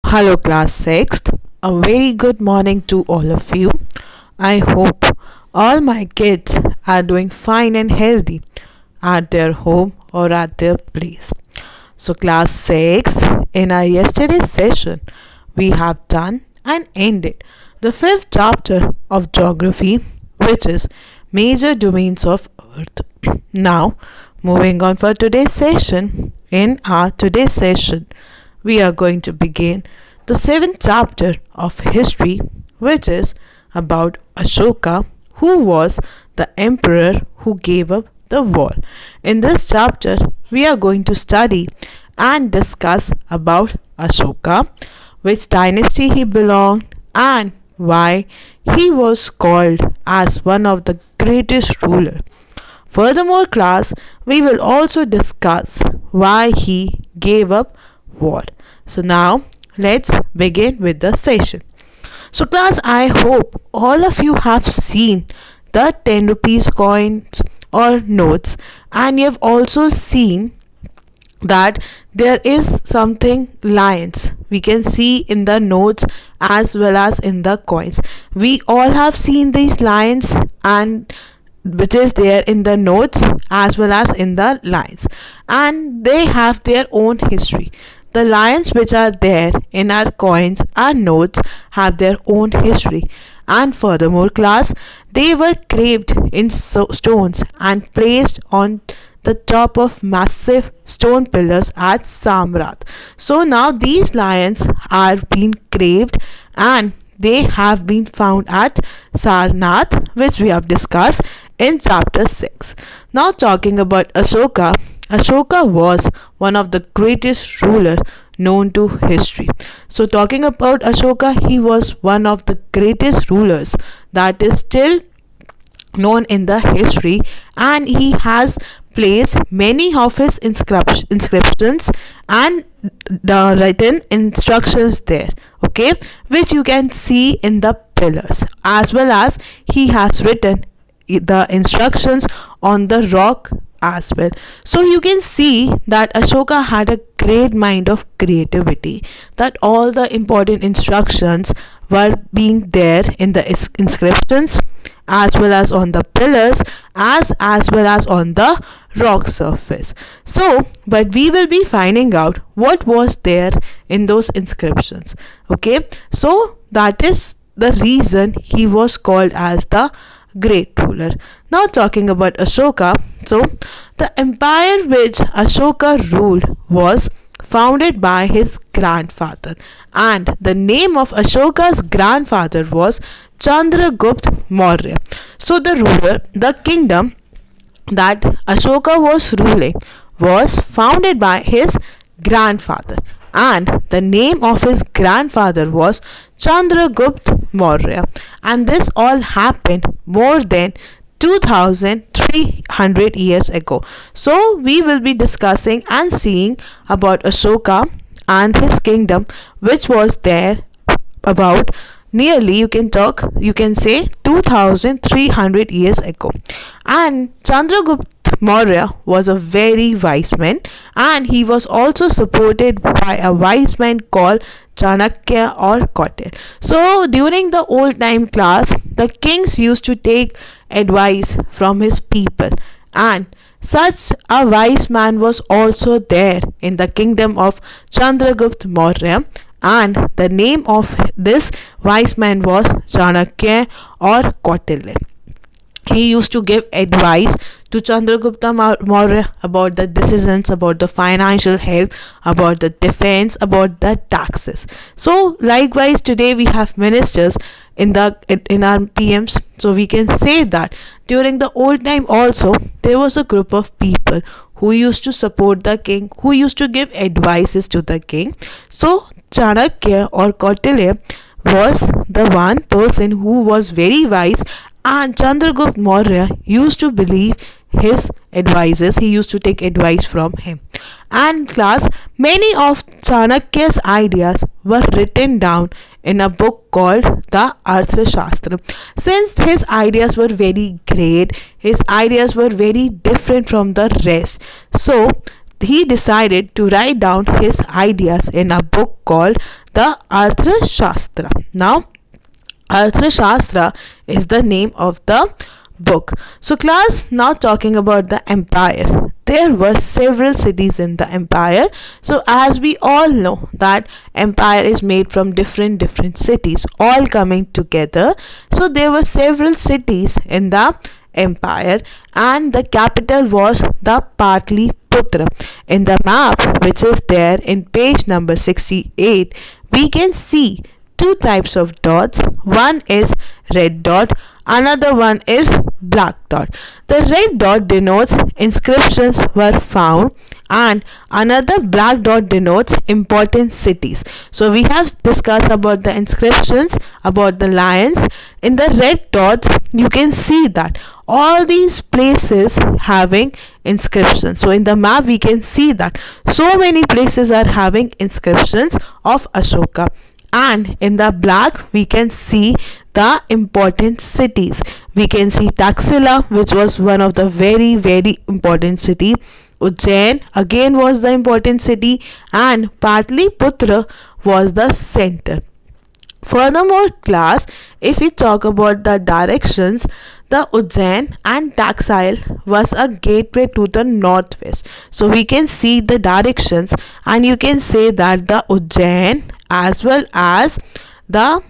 Hello, class 6th. A very good morning to all of you. I hope all my kids are doing fine and healthy at their home or at their place. So, class 6th, in our yesterday's session, we have done and ended the fifth chapter of geography, which is major domains of Earth. Now, moving on for today's session, in our today's session, we are going to begin the seventh chapter of history, which is about Ashoka, who was the emperor who gave up the war. In this chapter, we are going to study and discuss about Ashoka, which dynasty he belonged, and why he was called as one of the greatest rulers. Furthermore, class, we will also discuss why he gave up war. So now let's begin with the session. So class, I hope all of you have seen the 10 rupees coins or notes, and you have also seen that there is something lions we can see in the notes as well as in the coins. We all have seen these lions, and which is there in the notes as well as in the lines, and they have their own history. The lions which are there in our coins and notes have their own history, and furthermore, class, they were carved in stones and placed on the top of massive stone pillars at Samrat. So now these lions are being carved, and they have been found at Sarnath, which we have discussed in chapter 6. Now, talking about Ashoka, Ashoka was one of the greatest rulers known to history. So, talking about Ashoka, he was one of the greatest rulers that is still known in the history, and he has placed many of his inscriptions and the written instructions there, okay, which you can see in the pillars, as well as he has written the instructions on the rock as well. So you can see that Ashoka had a great mind of creativity, that all the important instructions were being there in the inscriptions as well as on the pillars as well as on the rock surface. So but we will be finding out what was there in those inscriptions, okay. So that is the reason he was called as the great ruler. Now, talking about Ashoka, so the empire which Ashoka ruled was founded by his grandfather, and the name of Ashoka's grandfather was Chandragupta Maurya. So the kingdom that Ashoka was ruling was founded by his grandfather, and the name of his grandfather was Chandragupta Maurya, and this all happened more than 2300 years ago. So we will be discussing and seeing about Ashoka and his kingdom, which was there about nearly, you can say 2300 years ago. And Chandragupta Maurya was a very wise man, and he was also supported by a wise man called Chanakya or Kautil. So during the old time, class, the kings used to take advice from his people, and such a wise man was also there in the kingdom of Chandragupta Maurya, and the name of this wise man was Chanakya or Kautilya. He used to give advice to Chandragupta Maurya about the decisions, about the financial help, about the defense, about the taxes. So likewise, today we have ministers in our PMs. So we can say that during the old time also there was a group of people who used to support the king, who used to give advices to the king. So Chanakya or Kautilya was the one person who was very wise, and Chandragupta Maurya used to believe his advices. He used to take advice from him. And class, many of Chanakya's ideas were written down in a book called the Arthashastra. Since his ideas were very great, his ideas were very different from the rest, so he decided to write down his ideas in a book called the Arthashastra. Now, Arthashastra is the name of the book. So, class, now talking about the empire. There were several cities in the empire. So, as we all know, that empire is made from different cities all coming together. So, there were several cities in the empire, and the capital was the Patliputra. In the map, which is there in page number 68, we can see two types of dots. One is red dot, another one is black dot. The red dot denotes inscriptions were found, and another black dot denotes important cities. So we have discussed about the inscriptions, about the lions. In the red dots, you can see that all these places having inscriptions. So in the map, we can see that so many places are having inscriptions of Ashoka. And in the black, we can see the important cities. We can see Taxila, which was one of the very important city. Ujjain again was the important city, and Patliputra was the center. Furthermore, class, if we talk about the directions, the Ujjain and Taxile was a gateway to the northwest. So we can see the directions, and you can say that the Ujjain as well as the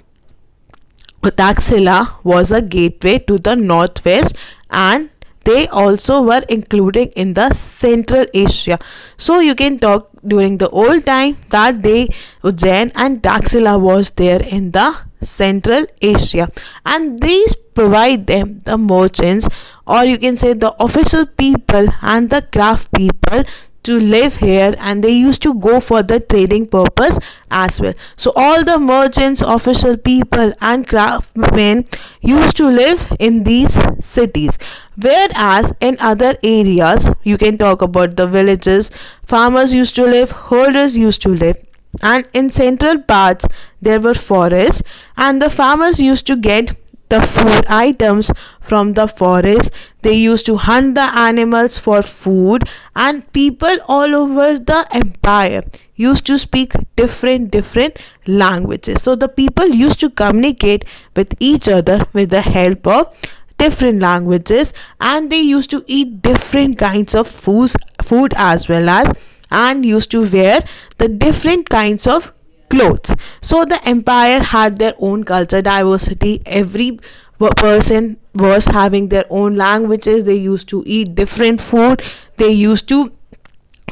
Taxila was a gateway to the northwest, and they also were included in the Central Asia. So you can talk during the old time that they Ujjain and Taxila was there in the Central Asia, and these provide them the merchants, or you can say the official people and the craft people, to live here, and they used to go for the trading purpose as well. So all the merchants, official people and craftsmen used to live in these cities, whereas in other areas, you can talk about the villages, farmers used to live, herders used to live, and in central parts there were forests, and the farmers used to get the food items from the forest. They used to hunt the animals for food, and people all over the empire used to speak different languages. So the people used to communicate with each other with the help of different languages, and they used to eat different kinds of food as well as, and used to wear the different kinds of clothes. So the empire had their own culture diversity. Every person was having their own languages. They used to eat different food. They used to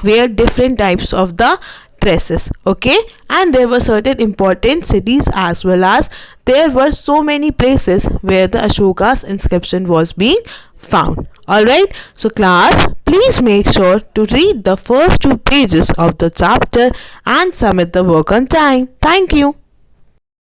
wear different types of the dresses. Okay, and there were certain important cities as well as there were so many places where the Ashoka's inscription was being found. Alright, so class, please make sure to read the first two pages of the chapter and submit the work on time. Thank you.